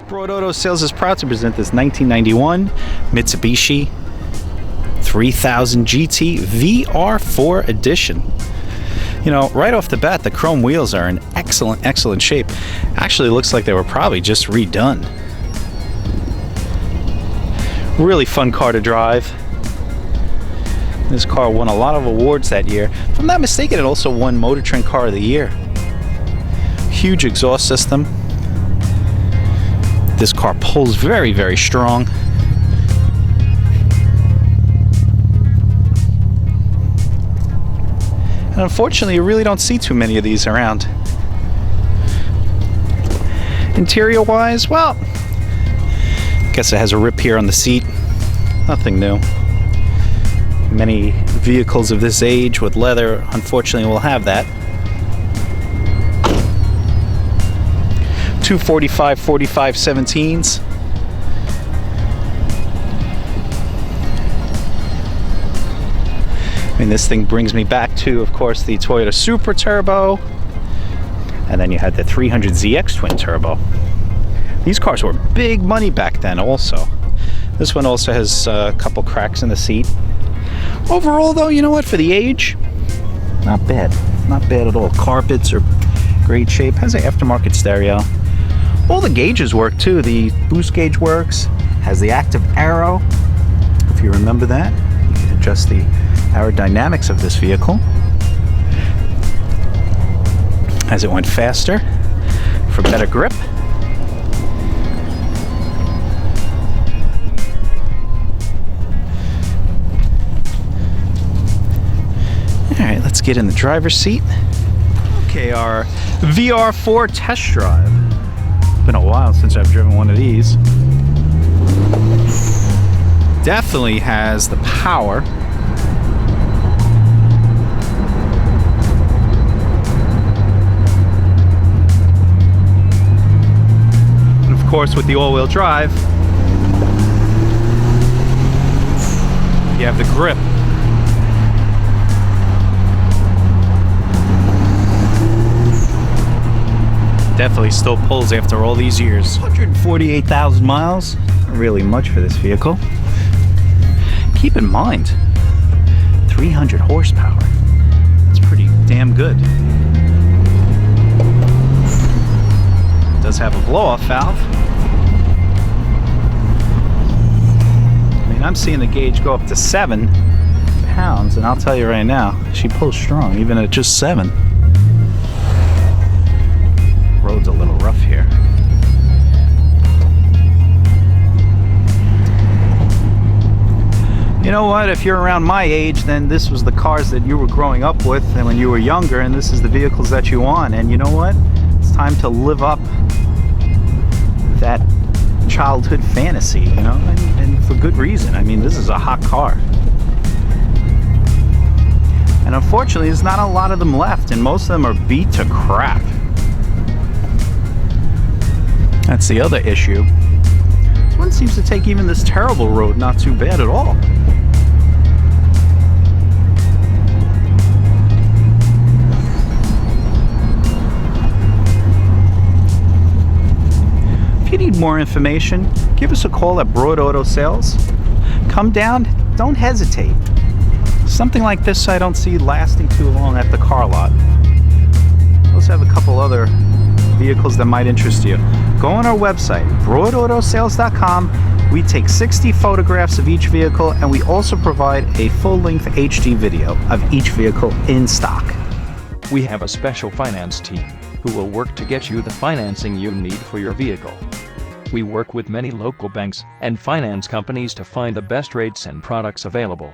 Broad Auto Sales is proud to present this 1991 Mitsubishi 3000 GT VR4 edition. You know, right off the bat, the chrome wheels are in excellent shape. Actually, looks like they were probably just redone. Really fun car to drive. This car won a lot of awards that year. If I'm not mistaken, it also won Motor Trend Car of the Year. Huge exhaust system. This car pulls very strong. And unfortunately, you really don't see too many of these around. Interior-wise, well, guess it has a rip here on the seat. Nothing new. Many vehicles of this age with leather, unfortunately, will have that. 245 45 17s. I mean, this thing brings me back to, of course, the Toyota Supra Turbo, and then you had the 300ZX Twin Turbo. These cars were big money back then also. This one also has a couple cracks in the seat. Overall, though, you know what, for the age, not bad. Not bad at all. Carpets are great shape. Has an aftermarket stereo. All the gauges work too. The boost gauge works. Has the active arrow. If you remember that, you can adjust the aerodynamics of this vehicle as it went faster for better grip. Alright, let's get in the driver's seat. Okay, our VR4 test drive. Been a while since I've driven one of these. Definitely has the power. And of course, with the all-wheel drive, you have the grip. Definitely still pulls after all these years. 148,000 miles, not really much for this vehicle. Keep in mind, 300 horsepower. That's pretty damn good. It does have a blow-off valve. I mean, I'm seeing the gauge go up to 7 pounds, and I'll tell you right now, she pulls strong, even at just 7. Road's a little rough here. You know what, if you're around my age, then this was the cars that you were growing up with and when you were younger, and this is the vehicles that you want. And you know what, it's time to live up that childhood fantasy, you know, and for good reason. I mean, this is a hot car. And unfortunately, there's not a lot of them left, and most of them are beat to crap. That's the other issue. This one seems to take even this terrible road not too bad at all. If you need more information, give us a call at Broad Auto Sales. Come down, don't hesitate. Something like this I don't see lasting too long at the car lot. We also have a couple other vehicles that might interest you. Go on our website, broadautosales.com. We take 60 photographs of each vehicle, and we also provide a full-length HD video of each vehicle in stock. We have a special finance team who will work to get you the financing you need for your vehicle. We work with many local banks and finance companies to find the best rates and products available.